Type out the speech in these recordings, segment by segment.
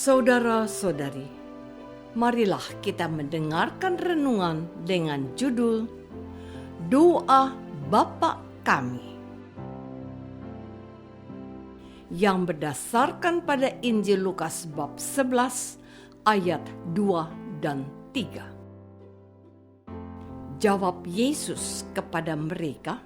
Saudara-saudari, marilah kita mendengarkan renungan dengan judul Doa Bapa Kami, yang berdasarkan pada Injil Lukas bab 11 ayat 2 dan 3. Jawab Yesus kepada mereka,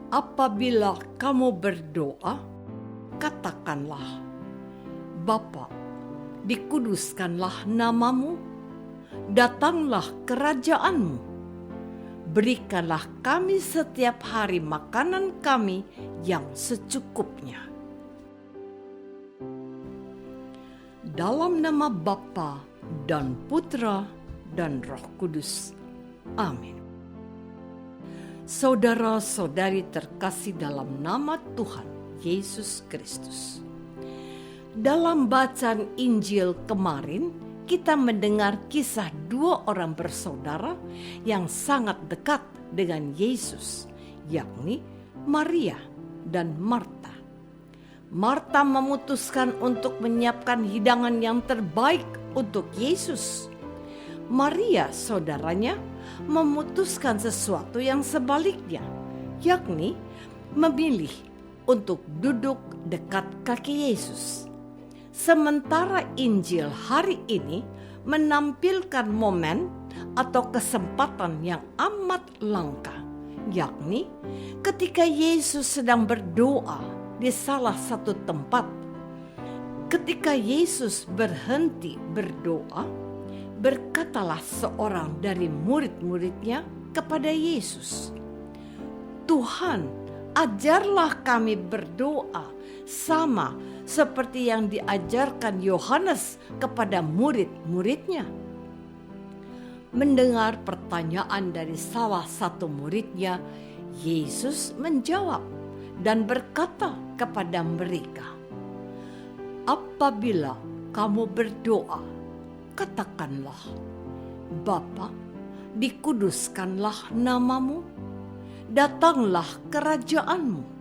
"Apabila kamu berdoa, katakanlah, Bapa, dikuduskanlah namamu, datanglah kerajaanmu, berikanlah kami setiap hari makanan kami yang secukupnya." Dalam nama Bapa dan Putra dan Roh Kudus. Amin. Saudara-saudari terkasih dalam nama Tuhan Yesus Kristus. Dalam bacaan Injil kemarin, kita mendengar kisah dua orang bersaudara yang sangat dekat dengan Yesus, yakni Maria dan Marta. Marta memutuskan untuk menyiapkan hidangan yang terbaik untuk Yesus. Maria, saudaranya, memutuskan sesuatu yang sebaliknya, yakni memilih untuk duduk dekat kaki Yesus. Sementara Injil hari ini menampilkan momen atau kesempatan yang amat langka, yakni ketika Yesus sedang berdoa di salah satu tempat. Ketika Yesus berhenti berdoa, berkatalah seorang dari murid-muridnya kepada Yesus, "Tuhan, ajarlah kami berdoa sama seperti yang diajarkan Yohanes kepada murid-muridnya." Mendengar pertanyaan dari salah satu muridnya, Yesus menjawab dan berkata kepada mereka, "Apabila kamu berdoa, katakanlah, Bapa, dikuduskanlah namamu, datanglah kerajaanmu,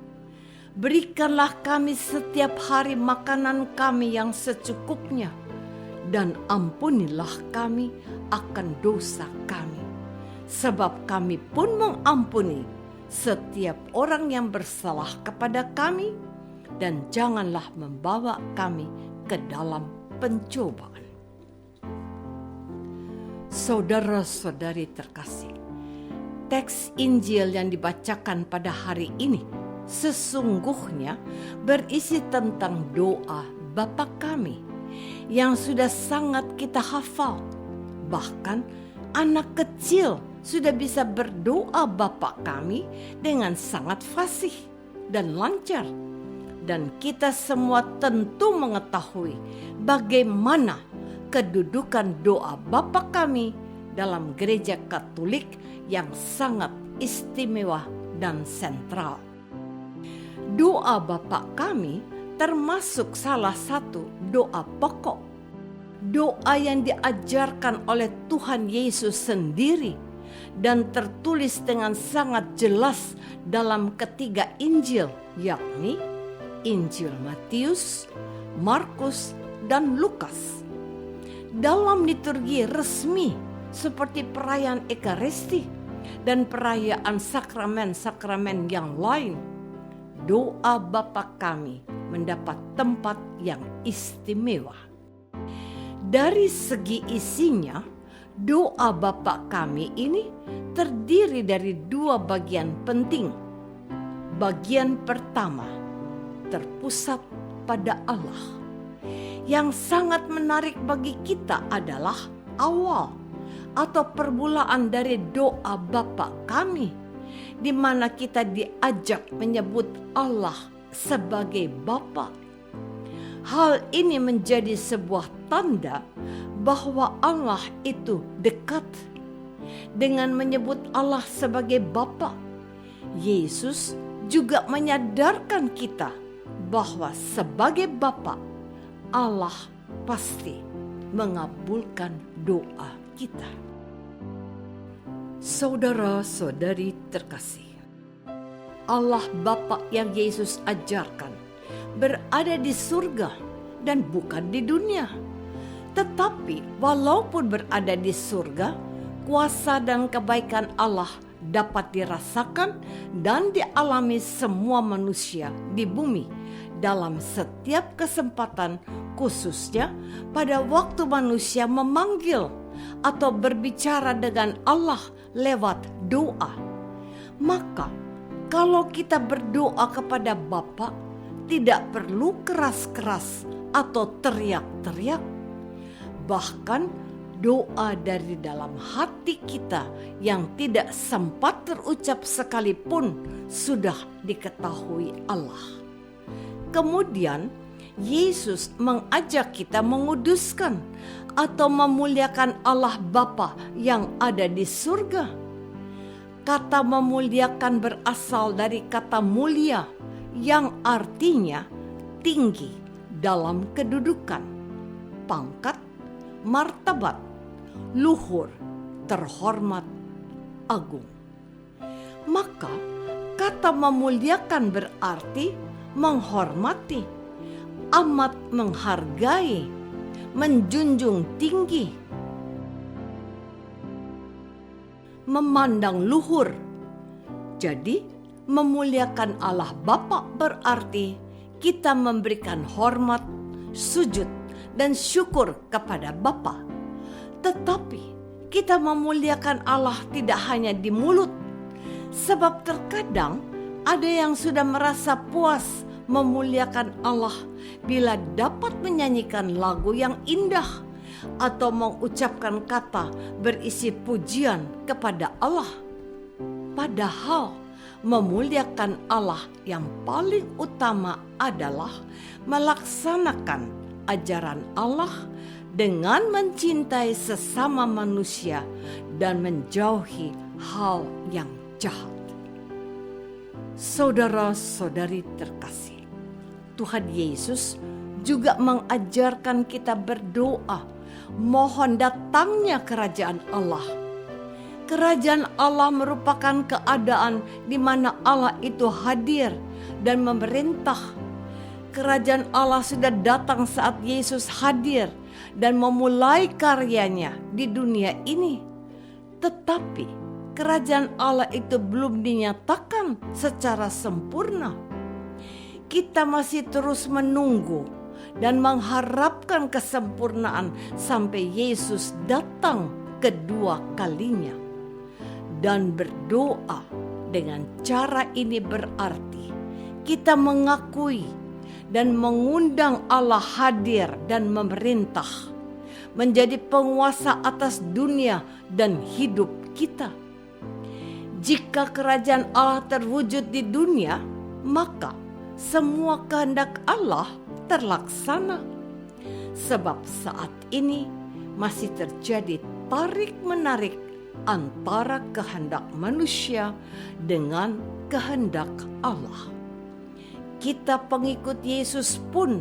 berikanlah kami setiap hari makanan kami yang secukupnya, dan ampunilah kami akan dosa kami, sebab kami pun mengampuni setiap orang yang bersalah kepada kami, dan janganlah membawa kami ke dalam pencobaan." Saudara-saudari terkasih, teks Injil yang dibacakan pada hari ini sesungguhnya berisi tentang doa Bapa Kami yang sudah sangat kita hafal. Bahkan anak kecil sudah bisa berdoa Bapa Kami dengan sangat fasih dan lancar. Dan kita semua tentu mengetahui bagaimana kedudukan doa Bapa Kami dalam gereja Katolik yang sangat istimewa dan sentral. Doa Bapa Kami termasuk salah satu doa pokok. Doa yang diajarkan oleh Tuhan Yesus sendiri dan tertulis dengan sangat jelas dalam ketiga Injil, yakni Injil Matius, Markus, dan Lukas. Dalam liturgi resmi seperti perayaan Ekaristi dan perayaan sakramen-sakramen yang lain, doa Bapa Kami mendapat tempat yang istimewa. Dari segi isinya, doa Bapa Kami ini terdiri dari dua bagian penting. Bagian pertama terpusat pada Allah. Yang sangat menarik bagi kita adalah awal atau permulaan dari doa Bapa Kami, di mana kita diajak menyebut Allah sebagai Bapa. Hal ini menjadi sebuah tanda bahwa Allah itu dekat. Dengan menyebut Allah sebagai Bapa, Yesus juga menyadarkan kita bahwa sebagai Bapa, Allah pasti mengabulkan doa kita. Saudara-saudari terkasih, Allah Bapa yang Yesus ajarkan berada di surga dan bukan di dunia. Tetapi walaupun berada di surga, kuasa dan kebaikan Allah dapat dirasakan dan dialami semua manusia di bumi dalam setiap kesempatan, khususnya pada waktu manusia memanggil atau berbicara dengan Allah lewat doa. Maka kalau kita berdoa kepada Bapa, tidak perlu keras-keras atau teriak-teriak. Bahkan doa dari dalam hati kita yang tidak sempat terucap sekalipun sudah diketahui Allah. Kemudian Yesus mengajak kita menguduskan atau memuliakan Allah Bapa yang ada di surga. Kata memuliakan berasal dari kata mulia yang artinya tinggi dalam kedudukan, pangkat, martabat, luhur, terhormat, agung. Maka kata memuliakan berarti menghormati, amat menghargai, menjunjung tinggi, memandang luhur. Jadi memuliakan Allah Bapa berarti kita memberikan hormat, sujud, dan syukur kepada Bapa. Tetapi kita memuliakan Allah tidak hanya di mulut, sebab terkadang ada yang sudah merasa puas memuliakan Allah bila dapat menyanyikan lagu yang indah atau mengucapkan kata berisi pujian kepada Allah. Padahal memuliakan Allah yang paling utama adalah melaksanakan ajaran Allah dengan mencintai sesama manusia dan menjauhi hal yang jahat. Saudara-saudari terkasih, Tuhan Yesus juga mengajarkan kita berdoa, mohon datangnya kerajaan Allah. Kerajaan Allah merupakan keadaan di mana Allah itu hadir dan memerintah. Kerajaan Allah sudah datang saat Yesus hadir dan memulai karyanya di dunia ini. Tetapi kerajaan Allah itu belum dinyatakan secara sempurna. Kita masih terus menunggu dan mengharapkan kesempurnaan sampai Yesus datang kedua kalinya. Dan berdoa dengan cara ini berarti kita mengakui dan mengundang Allah hadir dan memerintah, menjadi penguasa atas dunia dan hidup kita. Jika kerajaan Allah terwujud di dunia, maka semua kehendak Allah terlaksana. Sebab saat ini masih terjadi tarik-menarik antara kehendak manusia dengan kehendak Allah. Kita pengikut Yesus pun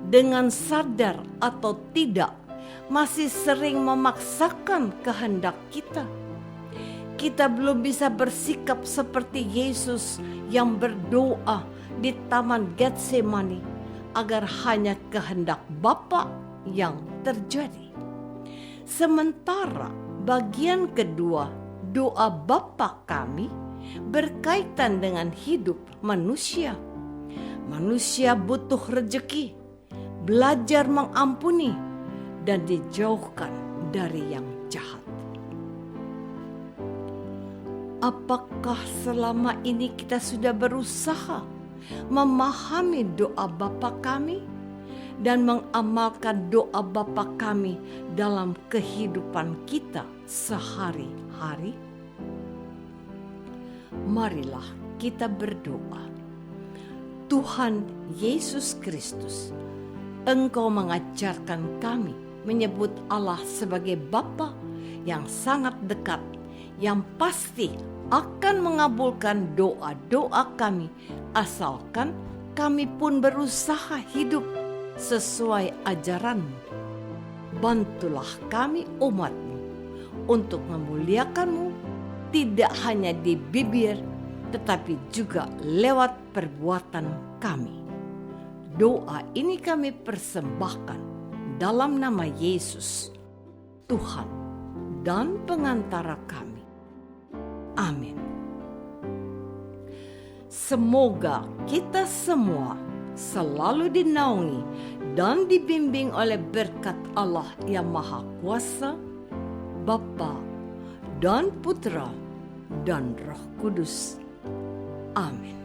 dengan sadar atau tidak masih sering memaksakan kehendak kita. Kita belum bisa bersikap seperti Yesus yang berdoa di Taman Getsemani agar hanya kehendak Bapa yang terjadi. Sementara bagian kedua doa Bapa kami berkaitan dengan hidup manusia. Manusia butuh rejeki, belajar mengampuni, dan dijauhkan dari yang jahat. Apakah selama ini kita sudah berusaha memahami doa Bapa kami dan mengamalkan doa Bapa kami dalam kehidupan kita sehari-hari? Marilah kita berdoa. Tuhan Yesus Kristus, Engkau mengajarkan kami menyebut Allah sebagai Bapa yang sangat dekat, yang pasti akan mengabulkan doa-doa kami, asalkan kami pun berusaha hidup sesuai ajaran-Mu. Bantulah kami umat-Mu untuk memuliakan-Mu, tidak hanya di bibir, tetapi juga lewat perbuatan kami. Doa ini kami persembahkan dalam nama Yesus, Tuhan dan pengantara kami. Amin. Semoga kita semua selalu dinaungi dan dibimbing oleh berkat Allah yang Maha Kuasa, Bapa dan Putra dan Roh Kudus. Amin.